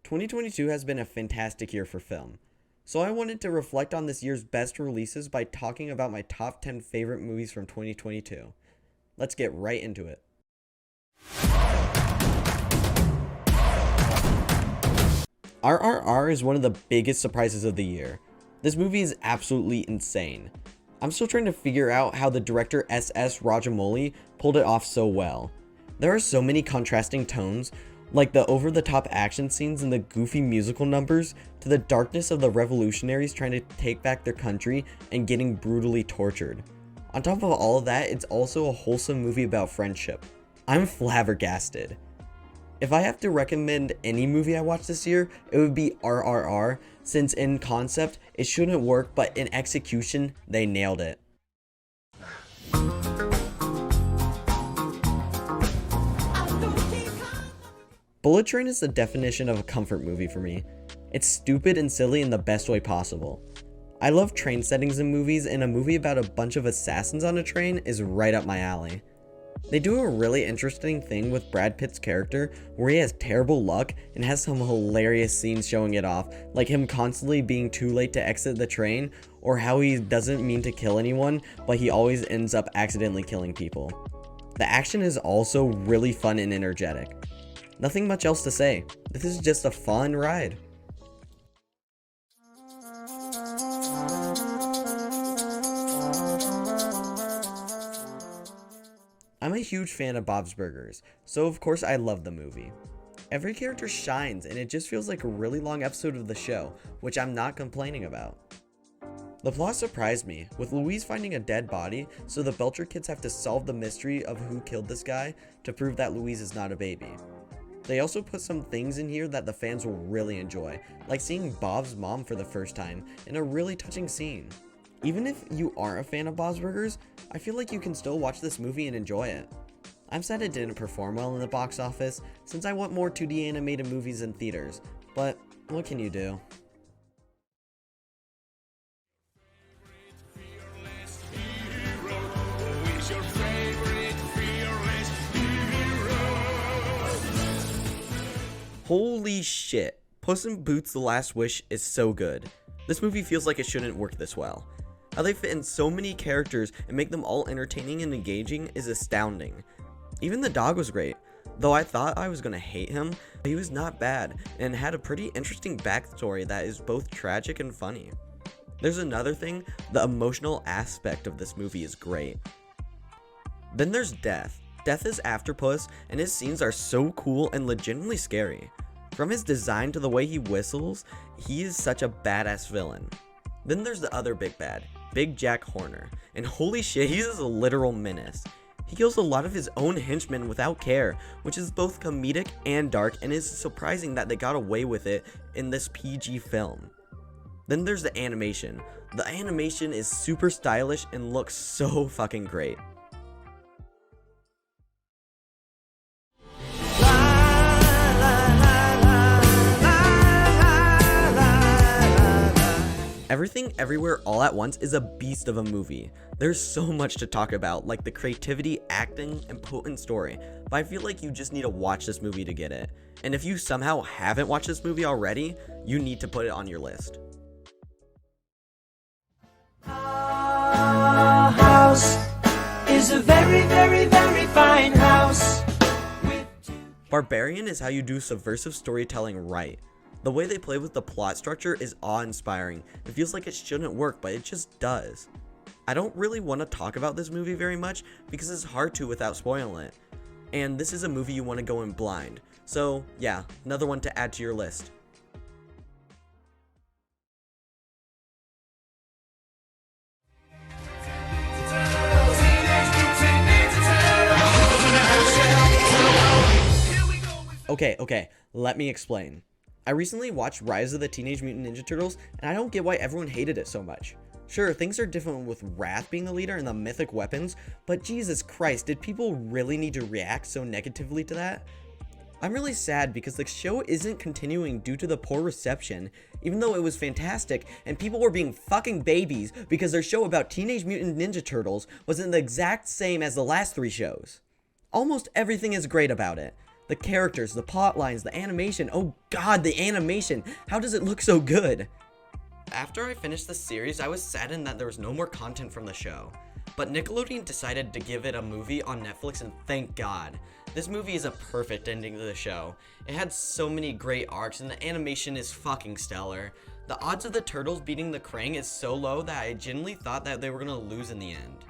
2022 has been a fantastic year for film, so I wanted to reflect on this year's best releases by talking about my top 10 favorite movies from 2022. Let's get right into it. RRR is one of the biggest surprises of the year. This movie is absolutely insane. I'm still trying to figure out how the director S.S. Rajamouli pulled it off so well. There are so many contrasting tones, like the over-the-top action scenes and the goofy musical numbers, to the darkness of the revolutionaries trying to take back their country and getting brutally tortured. On top of all of that, it's also a wholesome movie about friendship. I'm flabbergasted. If I have to recommend any movie I watched this year, it would be RRR, since in concept, it shouldn't work, but in execution, they nailed it. Bullet Train is the definition of a comfort movie for me. It's stupid and silly in the best way possible. I love train settings in movies, and a movie about a bunch of assassins on a train is right up my alley. They do a really interesting thing with Brad Pitt's character where he has terrible luck and has some hilarious scenes showing it off, like him constantly being too late to exit the train, or how he doesn't mean to kill anyone, but he always ends up accidentally killing people. The action is also really fun and energetic. Nothing much else to say. This is just a fun ride. I'm a huge fan of Bob's Burgers, so of course I love the movie. Every character shines, and it just feels like a really long episode of the show, which I'm not complaining about. The plot surprised me, with Louise finding a dead body, so the Belcher kids have to solve the mystery of who killed this guy to prove that Louise is not a baby. They also put some things in here that the fans will really enjoy, like seeing Bob's mom for the first time in a really touching scene. Even if you aren't a fan of Bob's Burgers, I feel like you can still watch this movie and enjoy it. I'm sad it didn't perform well in the box office, since I want more 2D animated movies in theaters, but what can you do? Holy shit, Puss in Boots: The Last Wish is so good. This movie feels like it shouldn't work this well. How they fit in so many characters and make them all entertaining and engaging is astounding. Even the dog was great, though I thought I was gonna hate him. He was not bad and had a pretty interesting backstory that is both tragic and funny. There's another thing, the emotional aspect of this movie is great. Then there's Death. Death is after Puss, and his scenes are so cool and legitimately scary. From his design to the way he whistles, he is such a badass villain. Then there's the other big bad, Big Jack Horner, and holy shit, he is a literal menace. He kills a lot of his own henchmen without care, which is both comedic and dark, and is surprising that they got away with it in this PG film. Then there's the animation. The animation is super stylish and looks so fucking great. Everything Everywhere All at Once is a beast of a movie. There's so much to talk about, like the creativity, acting, and potent story, but I feel like you just need to watch this movie to get it. And if you somehow haven't watched this movie already, you need to put it on your list. Our house is a very, very, very fine house. Barbarian is how you do subversive storytelling right. The way they play with the plot structure is awe-inspiring. It feels like it shouldn't work, but it just does. I don't really want to talk about this movie very much because it's hard to without spoiling it. And this is a movie you want to go in blind. So yeah, another one to add to your list. Okay, let me explain. I recently watched Rise of the Teenage Mutant Ninja Turtles, and I don't get why everyone hated it so much. Sure, things are different with Wrath being the leader and the mythic weapons, but Jesus Christ, did people really need to react so negatively to that? I'm really sad because the show isn't continuing due to the poor reception, even though it was fantastic and people were being fucking babies because their show about Teenage Mutant Ninja Turtles wasn't the exact same as the last three shows. Almost everything is great about it. The characters, the plot lines, the animation. Oh god, the animation. How does it look so good? After I finished the series, I was saddened that there was no more content from the show. But Nickelodeon decided to give it a movie on Netflix, and thank God. This movie is a perfect ending to the show. It had so many great arcs, and the animation is fucking stellar. The odds of the turtles beating the Krang is so low that I genuinely thought that they were gonna lose in the end.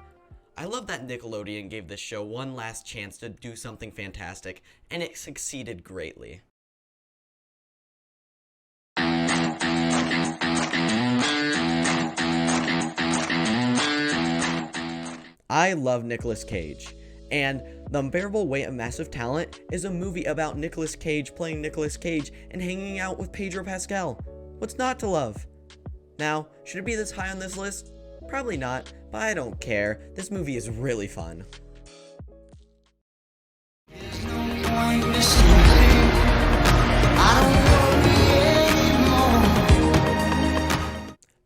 I love that Nickelodeon gave this show one last chance to do something fantastic, and it succeeded greatly. I love Nicolas Cage, and The Unbearable Weight of Massive Talent is a movie about Nicolas Cage playing Nicolas Cage and hanging out with Pedro Pascal. What's not to love? Now, should it be this high on this list? Probably not, but I don't care. This movie is really fun.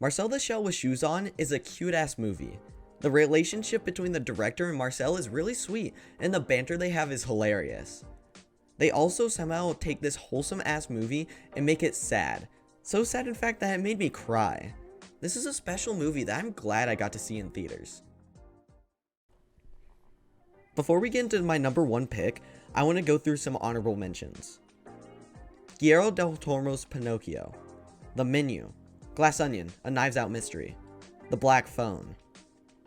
Marcel the Shell with Shoes On is a cute-ass movie. The relationship between the director and Marcel is really sweet, and the banter they have is hilarious. They also somehow take this wholesome-ass movie and make it sad. So sad, in fact, that it made me cry. This is a special movie that I'm glad I got to see in theaters. Before we get into my number one pick, I want to go through some honorable mentions. Guillermo del Toro's Pinocchio, The Menu, Glass Onion, A Knives Out Mystery, The Black Phone,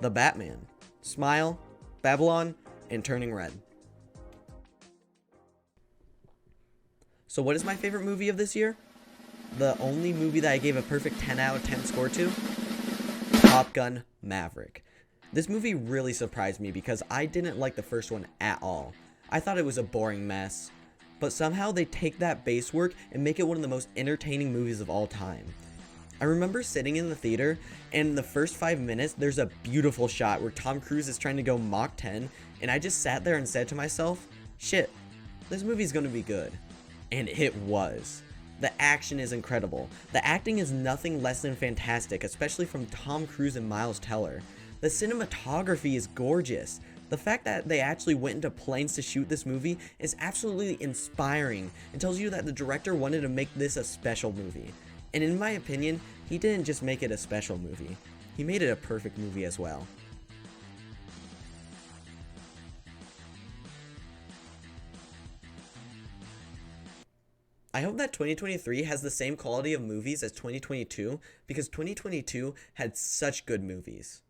The Batman, Smile, Babylon, and Turning Red. So what is my favorite movie of this year? The only movie that I gave a perfect 10 out of 10 score to? Top Gun Maverick. This movie really surprised me because I didn't like the first one at all. I thought it was a boring mess. But somehow they take that base work and make it one of the most entertaining movies of all time. I remember sitting in the theater, and in the first 5 minutes, there's a beautiful shot where Tom Cruise is trying to go Mach 10, and I just sat there and said to myself, shit, this movie's gonna be good. And it was. The action is incredible. The acting is nothing less than fantastic, especially from Tom Cruise and Miles Teller. The cinematography is gorgeous. The fact that they actually went into planes to shoot this movie is absolutely inspiring and tells you that the director wanted to make this a special movie. And in my opinion, he didn't just make it a special movie, he made it a perfect movie as well. I hope that 2023 has the same quality of movies as 2022, because 2022 had such good movies.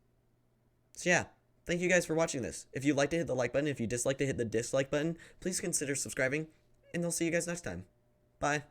So yeah, thank you guys for watching this. If you liked it, hit the like button. If you disliked it, hit the dislike button. Please consider subscribing, and I'll see you guys next time. Bye.